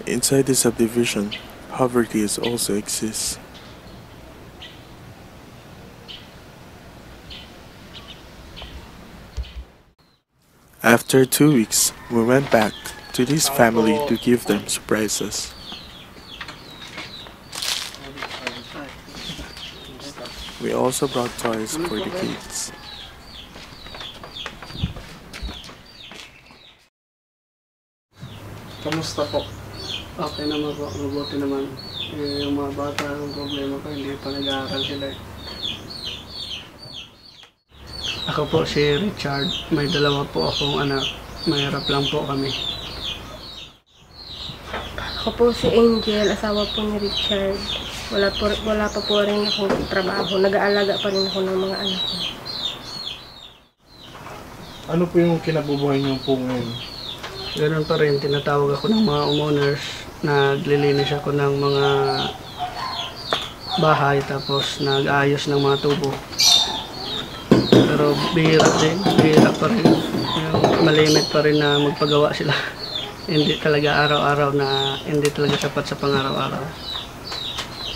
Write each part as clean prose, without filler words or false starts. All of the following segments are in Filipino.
Inside the subdivision, poverty also exists. After 2 weeks, we went back to this family to give them surprises. We also brought toys for the kids. Kamusta po? Okay naman po, mabuti naman. Yung mga bata, ang problema ko, hindi pa nag-aaral sila. Ako po si Richard, may dalawa po akong anak. Mahirap lang po kami. Ako po si Angel, asawa po ni Richard. Wala pa po rin akong trabaho. Nag-aalaga pa rin ako ng mga anak ko. Ano po yung kinabubuhay niyo po ngayon? Ganun pa rin, tinatawag ako ng mga homeowners. Naglilinis ako ng mga bahay, tapos nag-aayos ng mga tubo. Pero bihira pa rin. Malimit pa rin na magpagawa sila. Hindi talaga araw-araw na, hindi talaga sapat sa pang-araw-araw.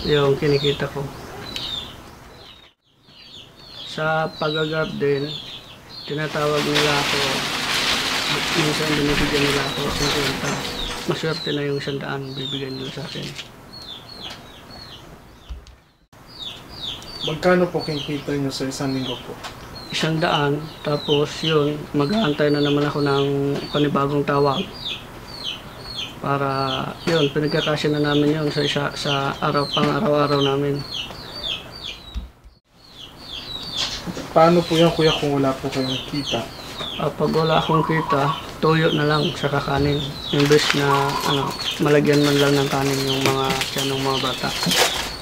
Yung kinikita ko. Sa pag-garden, tinatawag nila ako, minsan binibigyan nila ako 50. Maswerte na yung 100 bibigyan nila sa akin. Magkano po kinikita niyo sa isang linggo po? 100, tapos yun, mag-aantay na naman ako ng panibagong tawag. Para yun, pinagkakasya na namin yun sa pang-araw-araw namin. Paano po yan, kuya, kung wala po kayong kita? Pag wala akong kita, tuyo na lang sa kakanin. Imbes na malagyan man lang ng kanin yung mga tiyan ng mga bata.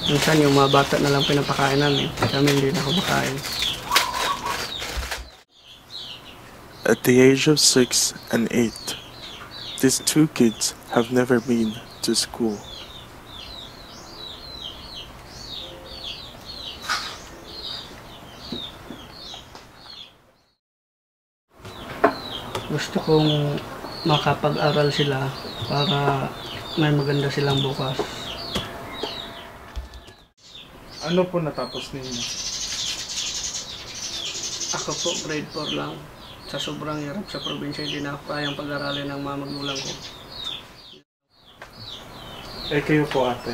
Minsan yung mga bata na lang pinapakain namin. Kami hindi na kumakain. At the age of 6 and 8, these two kids have never been to school. Gusto kong makapag-aral sila para may maganda silang bukas. Ano po natapos ninyo? Ako po, grade 4 lang. Sa sobrang hirap sa probinsya, hindi na ako kayang pag-aralin ng mga magulang ko. Kayo po, ate?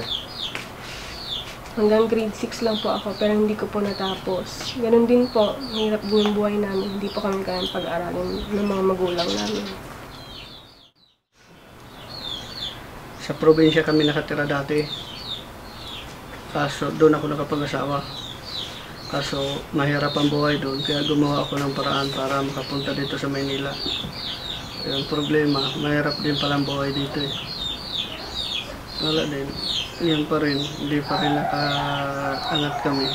Hanggang grade 6 lang po ako, pero hindi ko po natapos. Ganun din po, hirap din yung buhay namin. Hindi po kami kayang pag-aralin ng mga magulang namin. Sa probinsya kami nakatira dati. Kaso doon ako nakapag-asawa. Kaso mahirap ang buhay doon, kaya gumawa ako ng paraan para makapunta dito sa Maynila. Yung problema, mahirap din palang buhay dito eh. Wala din. Yan pa rin, hindi pa rin nakaangat kami.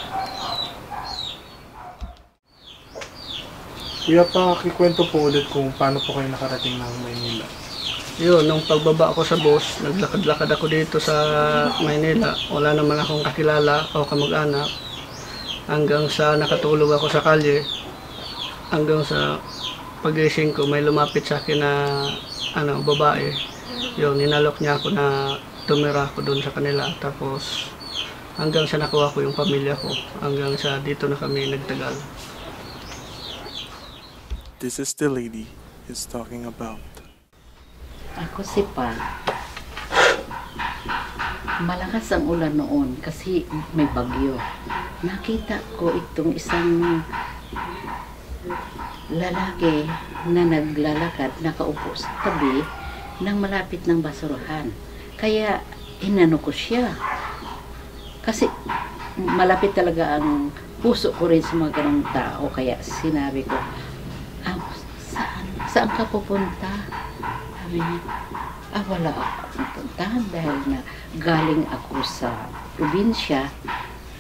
Kuya, pakikwento po ulit kung paano po kayo nakarating ng Maynila. Yun, nung pagbaba ako sa bus, naglakad-lakad ako dito sa Maynila. Wala naman akong kakilala o kamag-anak. Hanggang sa nakatulog ako sa kalye. Hanggang sa pagising ko, may lumapit sa akin na babae. Yun, ninalok niya ako na tumira ako doon sa kanila. Tapos hanggang sa nakuha ko yung pamilya ko. Hanggang sa dito na kami nagtagal. This is the lady he's talking about. Ako si Pa. Malakas ang ulan noon kasi may bagyo. Nakita ko itong isang lalaki na naglalakad, nakaupo sa tabi ng malapit ng basurahan. Kaya inano ko siya. Kasi malapit talaga ang puso ko rin sa mga ganong tao. Kaya sinabi ko, saan ka pupunta? Sabi niya, wala akong pupuntahan dahil na galing ako sa probinsya.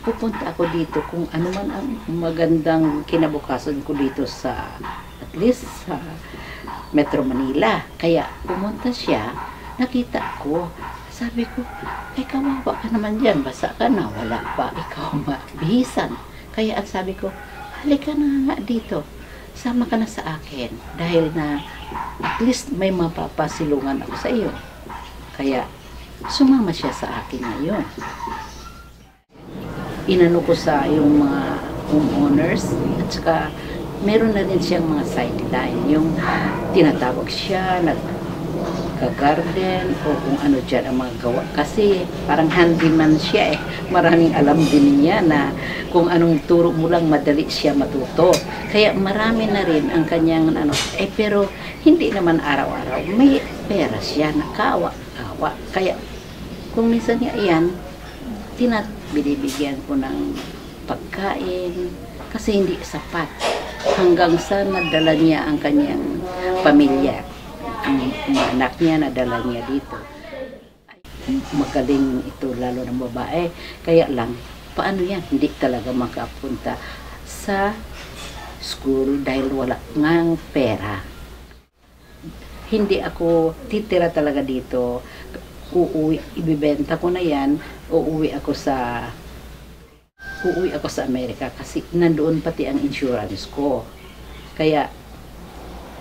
Pupunta ako dito kung ano man ang magandang kinabukasan ko dito sa, at least sa Metro Manila. Kaya pumunta siya, nakita ko, sabi ko, kawawa ka naman dyan, basa ka na, wala pa, ikaw mabihisan. Kaya ang sabi ko, halika na nga dito, sama ka na sa akin, dahil na at least may mapapasilungan ako sa iyo. Kaya sumama siya sa akin ngayon. Inano ko sa yung mga homeowners at saka meron na rin siyang mga sideline. Yung tinatawag siya, nagka-garden o kung ano dyan ang mga gawa. Kasi parang handyman siya eh. Maraming alam din niya na kung anong turo mo lang madali siya matuto. Kaya marami na rin ang kanyang ano. Pero hindi naman araw-araw. May pera siya, nakawa-awa. Kaya kung minsan niya iyan, binibigyan ko ng pagkain kasi hindi sapat. Hanggang sa nadala niya ang kanyang pamilya. Ang mga anak niya nadala niya dito. Magaling ito lalo ng babae. Kaya lang, paano yan? Hindi talaga makapunta sa school dahil wala ngang pera. Hindi ako titira talaga dito. Uuwi, ibibenta ko na yan. Uuwi ako sa Amerika kasi nandoon pati ang insurance ko. Kaya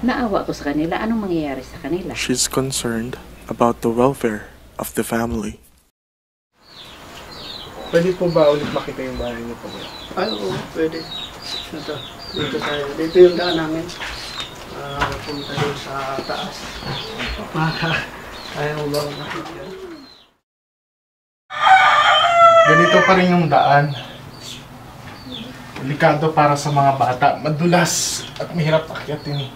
naawa ko sa kanila. Anong mangyayari sa kanila? She's concerned about the welfare of the family. Pwede po ba ulit makita yung bahay niyo po? Ay, oo, pwede. Ito, dito tayo. Dito yung daan namin. Punta doon sa taas. Kaya mo ba makita yan? Ganito pa rin yung daan. Delikado para sa mga bata. Madulas at mahirap akyatin.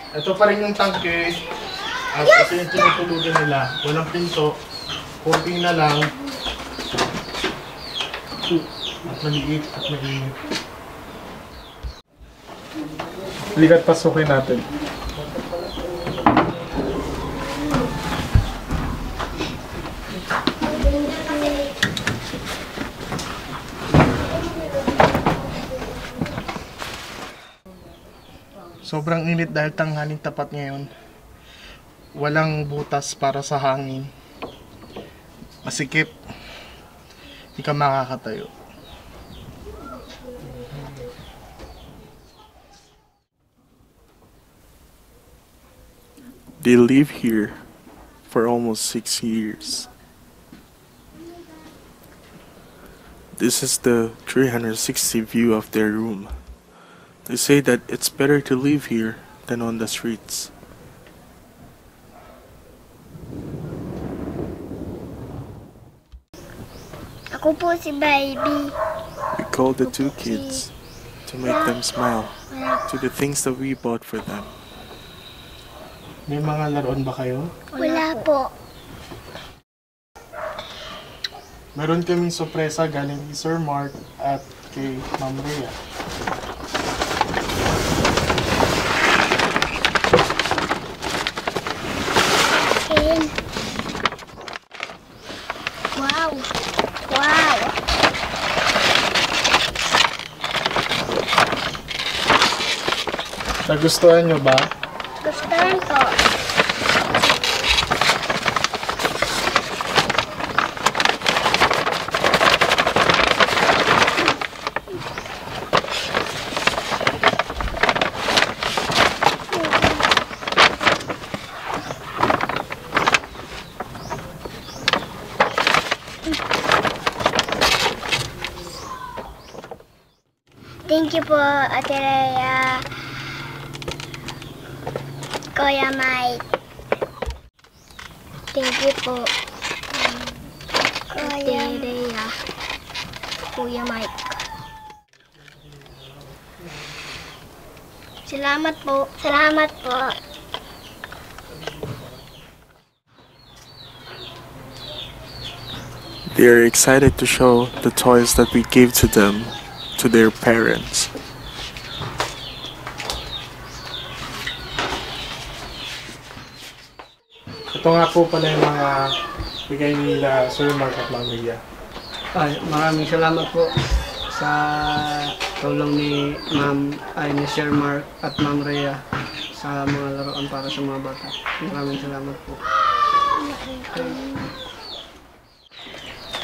Ito pa rin yung tangke. At ito yung tinutulugan nila. Walang pinto. Kurting na lang. At maliit at mainit. Ligat pasukin natin. Sobrang init dahil tanghaling tapat ngayon. Walang butas para sa hangin. Masikip. Hindi ka makakatayo. They live here for almost 6 years. This is the 360 view of their room. They say that it's better to live here than on the streets. Ako po si Baby. We call the two kids to make them smile to the things that we bought for them. May mga laruan ba kayo? Wala po. Meron kaming sorpresa galing kay Sir Mark at kay Ma'am Rhea. Akin. Wow. Wow. Nagustuhan nyo ba? Gustuhan ko. Thank you po, Ate Rhea. Kuya Mike. Thank you po. Ate Rhea. Kuya Mike. Salamat po. Salamat po. They are excited to show the toys that we gave to them to their parents. Ito nga po pala yung mga bigay nila Sir Mark at Ma'am Rhea. Ay, maraming salamat po sa tulong ni ni Sir Mark at Ma'am Rhea sa mga laruan para sa mga bata. Maraming salamat po.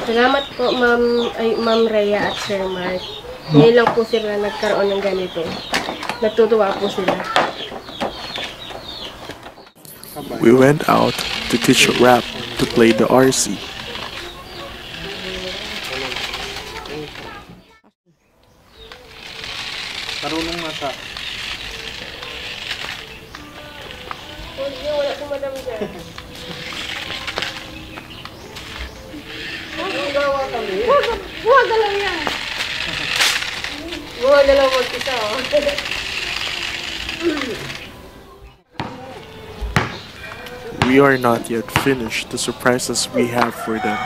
Salamat po, Ma'am Rhea at Sir Mark. Ngayon lang po sila nagkaroon ng ganito. Natutuwa po sila. We went out to teach Rap to play the RC. Karunong na siya. Wala si madam dyan. Gawa kami. Huwag na lang yan. Huwag na lang mag-isa, oh. We are not yet finished the surprises we have for them.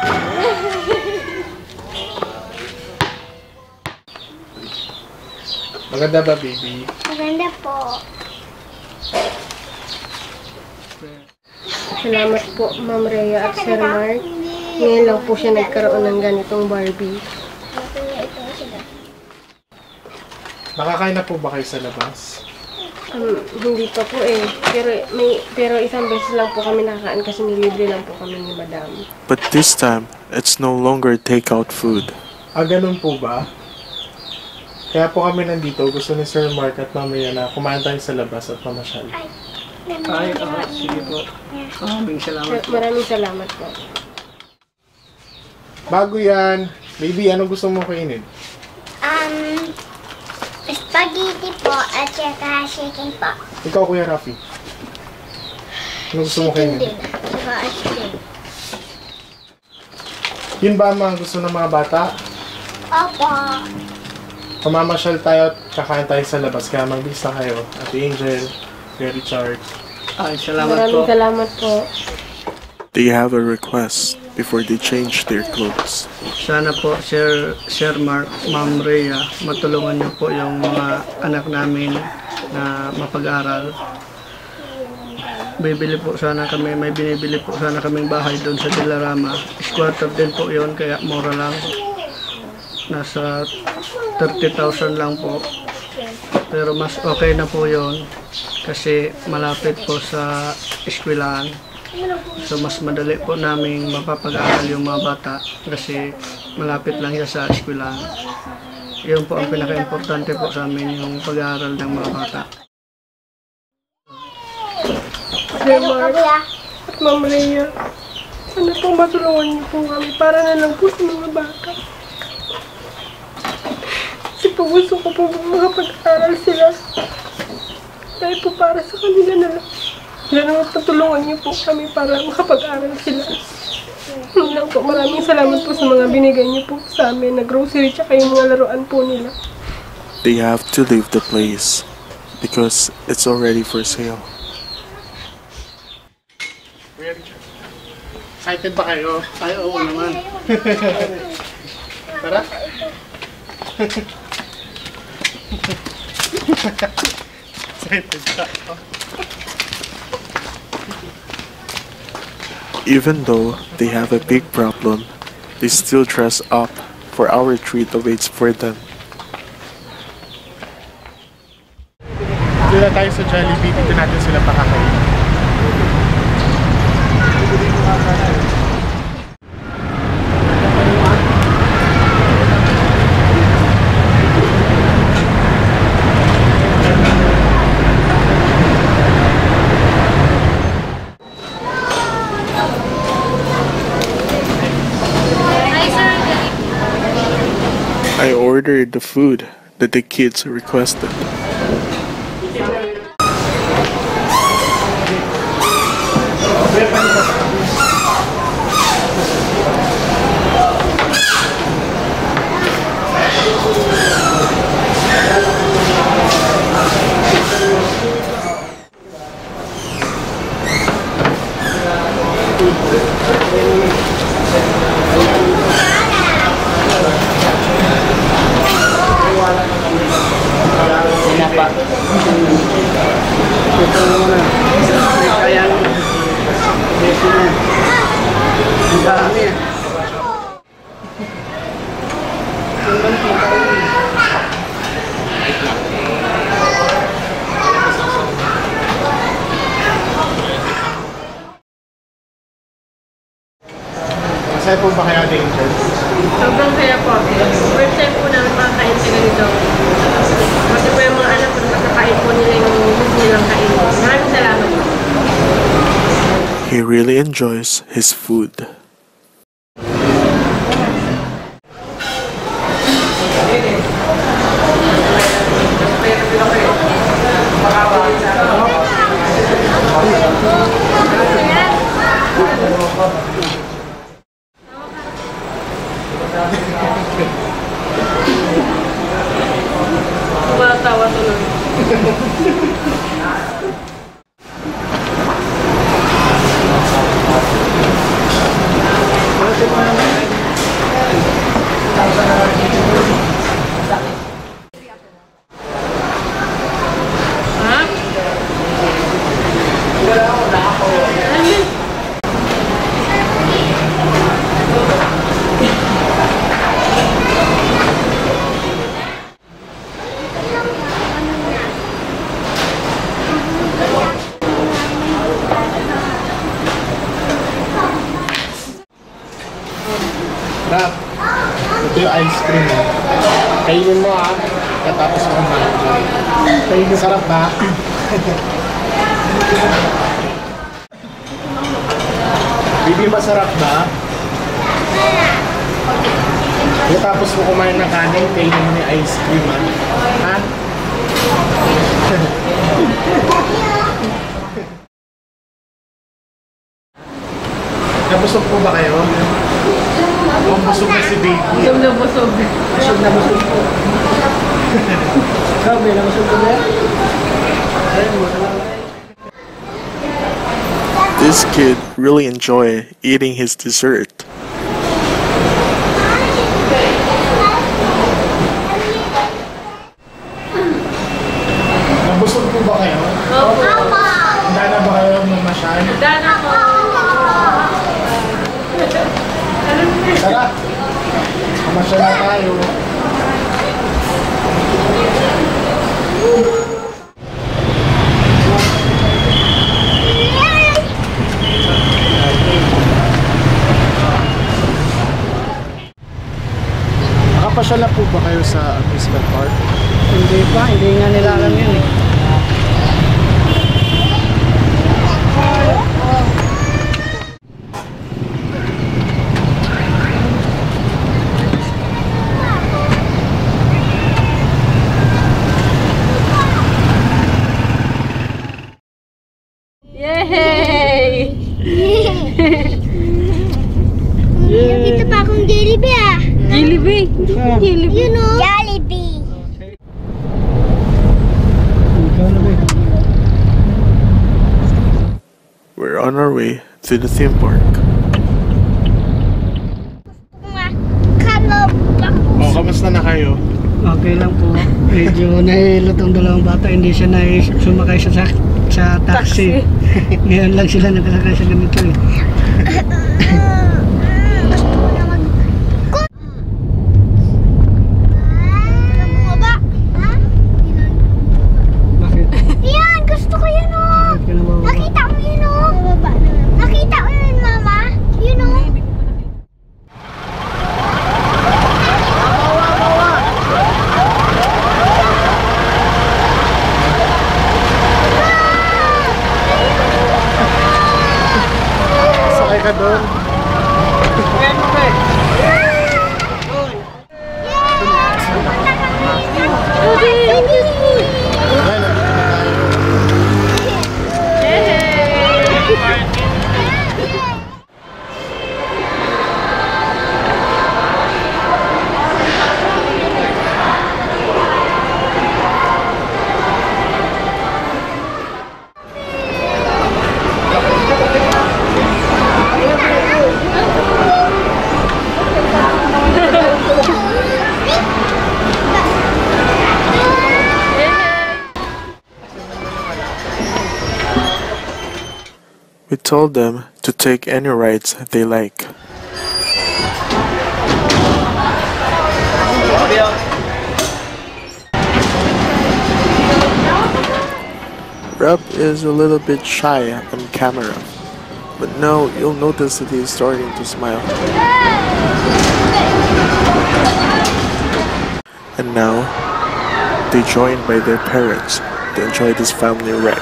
Maganda ba, baby? Maganda po. Salamat po, Ma'am Rhea at Sir Mark. Ngayon lang po siya nagkaroon ng ganitong Barbie. Nakakain na po ba kayo sa labas? Hindi pa po eh. Pero isang beses lang po kami nakakain kasi nilibre lang po kami ni Madam. But this time, it's no longer takeout food. Ganun po ba? Kaya po kami nandito. Gusto ni Sir Mark at Ma'am Rhea na kumain tayo sa labas at pamasyal. Ay, sige po. Maraming salamat po. Maraming salamat po. Bago yan, baby, ano gusto mo kainin? Spaghetti po at saka chicken po. Ikaw, Kuya Rafi. Ano gusto mo Chicken kainin? din. Saka chicken. Yun ba ang mga gusto ng mga bata? Opo. Pamamasyal tayo at kakain tayo sa labas. Kaya mag-bis na kayo. Ate Angel, Kuya Richard. Ay, salamat po. Maraming salamat po. They have a request before they change their clothes. Sana po, Sir Mark, Ma'am Rhea, matulungan niyo po yung mga anak namin na mapag-aral. Bibili po sana kami, may binibili po sana kaming bahay doon sa Dilarama. Squatter din po yon, kaya mura lang. Nasa 30,000 lang po. Pero mas okay na po yon kasi malapit po sa eskwelahan. So mas madali po namin mapapag-aral yung mga bata kasi malapit lang siya sa eskwelahan. Yun po ang pinaka-importante po sa amin, yung pag-aaral ng mga bata. Sir Mark at Ma'am Rhea, sana po matulungan niyo po kami para na lang po sa mga bata. Kasi po gusto ko po makapag-aral sila. Dahil po para sa kanila na lang. Sana patulungan niyo po kami para makapag-aral sila. Yun lang po. Maraming salamat po sa mga binigay niyo po sa amin na grocery tsaka yung mga laruan po nila. They have to leave the place because it's already for sale. Kuya Richard. Excited ba kayo? Ay, oo naman. Tara. Excited ka. Even though they have a big problem, they still dress up for our treat awaits for them. Doon na tayo sa Jollibee. Dito natin sila pakakain. I ordered the food that the kids requested. Masaya po ba kayo, Ate Angel? Sobrang saya po. First time po namin makakain sa ganito. Kasi po yung mga anak ko, nakakain po nila yung gusto nilang kain. Maraming salamat po. He really enjoys his food. Tumatawa tuloy. Rap, ito yung ice cream mo. Kainin mo ah, katapos mo kumain. Kainin, sarap ba? Bibi, masarap ba? Katapos mo kumain ng kanin, kainin mo yung ice cream ah. Ha? Nabusog po ba kayo? Kung busog na si baby. Busog na busog. Busog na busog po. Sabi na busog ko na yan. Ayun mo, salamat. This kid really enjoy eating his dessert. Nabusog po ba kayo? Opo. Handa na ba kayo mamasyal? Dana ko. Tara! Mamasyal na tayo. Nakapasyal na po ba kayo sa amusement park? Hindi pa, hindi nga nila alam yun eh. Yay! Nakita pa akong Jollibee ah. Jollibee. Jollibee. You know? Jollibee. We're on our way to the theme park. Kalop. O, kamusta na kayo? Okay lang po. Medyo nahilo tong dalawang bata. Hindi siya sumakay sa taxi. Ngayon lang sila nakasakay sa ganito eh. Bakit? Yan, gusto ko yun oh. Bakit ka nabawa? Nakita ko yun oh. Nakita ko yun mama. Yun oh. Sakay ka doon. Ay, nandito na tayo. We told them to take any rides they like. Rep is a little bit shy on camera, but now you'll notice that he's starting to smile. And now, they joined by their parents to enjoy this family ride.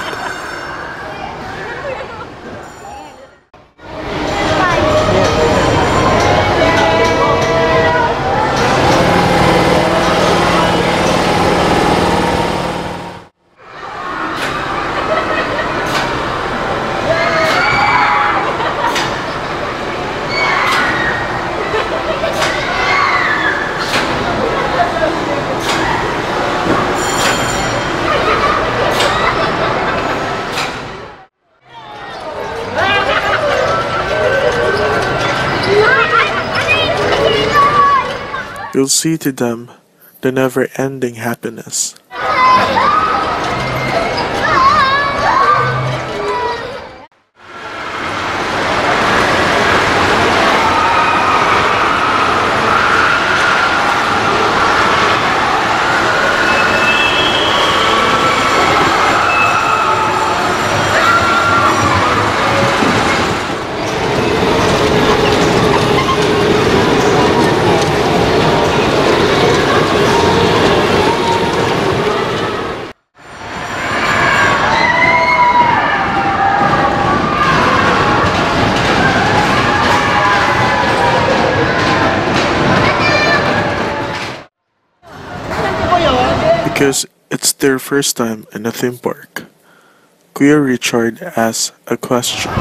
You'll see to them the never-ending happiness. Because it's their first time in a theme park, Kuya Richard asks a question.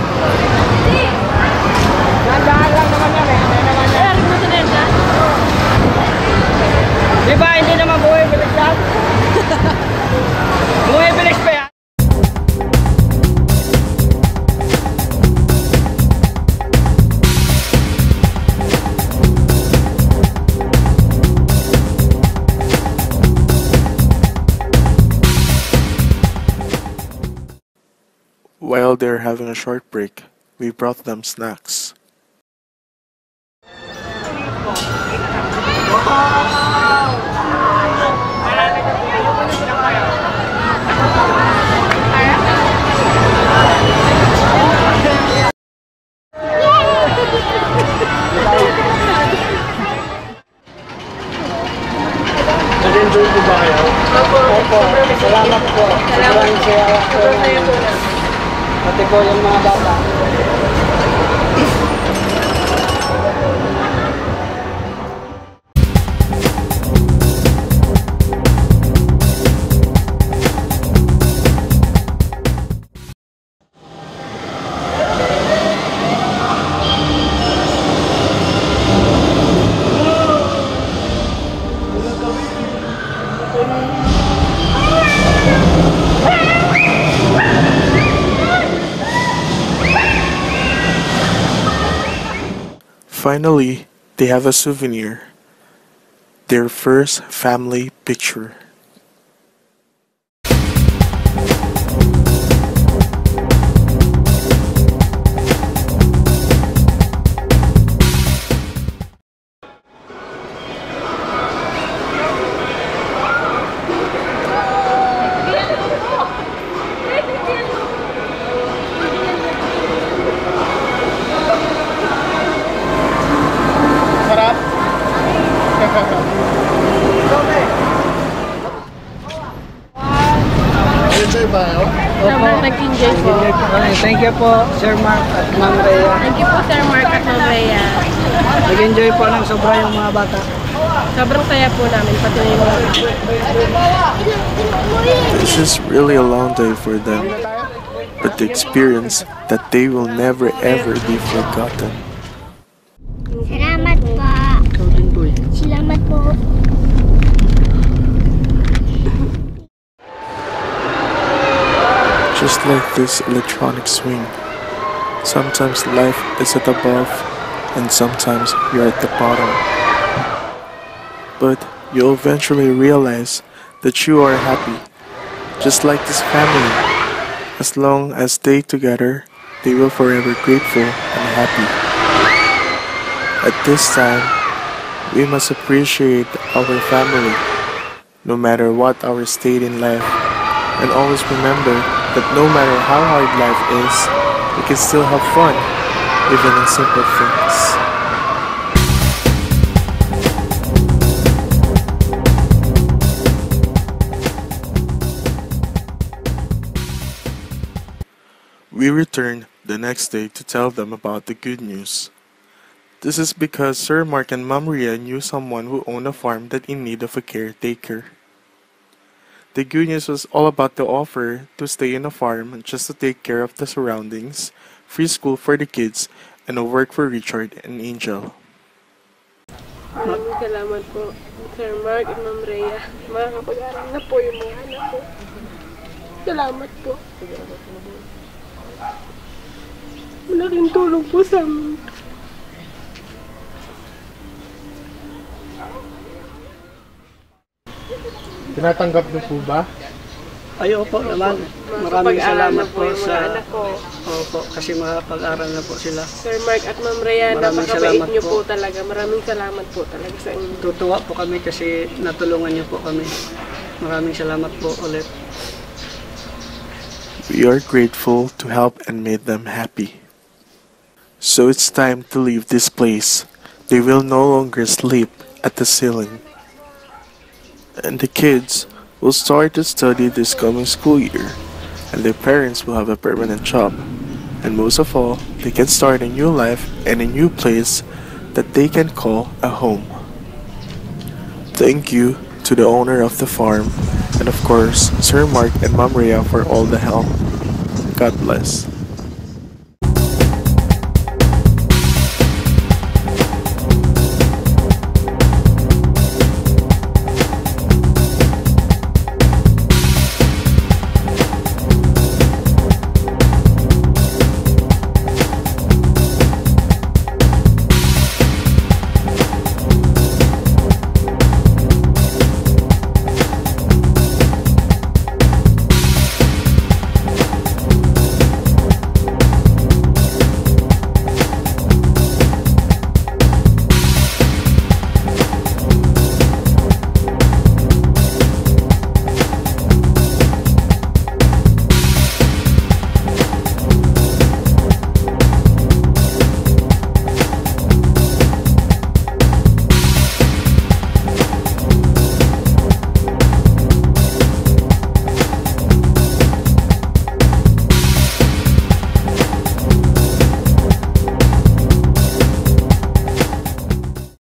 Di ba, hindi naman buhay bilis yan? Buhay bilis pa yan? While they're having a short break, we brought them snacks. Nag-enjoy po ba kayo? Opo. Salamat po. Sobrang saya po. Pati po yung mga bata. Finally, they have a souvenir. Their first family picture. Sarap. Enjoy ba kayo? Sobrang nag-enjoy po. Thank you po, Sir Mark at Ma'am Rhea. Thank you po, Sir Mark at Ma'am Rhea. Nag-enjoy po ng sobra yung mga bata. Sobrang saya po namin pati yung mga. This is really a long day for them, but the experience that they will never ever be forgotten. Salamat po. Ikaw din po eh. Salamat po. Just like this electronic swing, sometimes life is at above and sometimes you're at the bottom. But you'll eventually realize that you are happy, just like this family. As long as they together, they will forever grateful and happy. At this time, we must appreciate our family, no matter what our state in life, and always remember that no matter how hard life is, we can still have fun, even in simple things. We returned the next day to tell them about the good news. This is because Sir Mark and Ma'am Rhea knew someone who owned a farm that in need of a caretaker. The good news was all about the offer to stay in a farm just to take care of the surroundings, free school for the kids, and a work for Richard and Angel. Maraming salamat po, Sir Mark at Ma'am Rhea. Makakapag-aral na po yung mga anak ko. Salamat po. Malaking tulong po sa amin. Tinatanggap niyo po ba? Ay, opo naman. Maraming Makapag-aral na salamat po po yung mga sa... anak ko. Opo, kasi makapag-aral na po sila. Sir Mark at Ma'am Rhea, Maraming napakabait salamat niyo po. po talaga. Maraming salamat po talaga sa inyo. Tutuwa po kami kasi natulungan niyo po kami. Maraming salamat po ulit. We are grateful to help and made them happy. So it's time to leave this place. They will no longer sleep at the ceiling. And the kids will start to study this coming school year. And their parents will have a permanent job. And most of all, they can start a new life and a new place that they can call a home. Thank you to the owner of the farm, and of course, Sir Mark and Ma'am Rhea for all the help. God bless.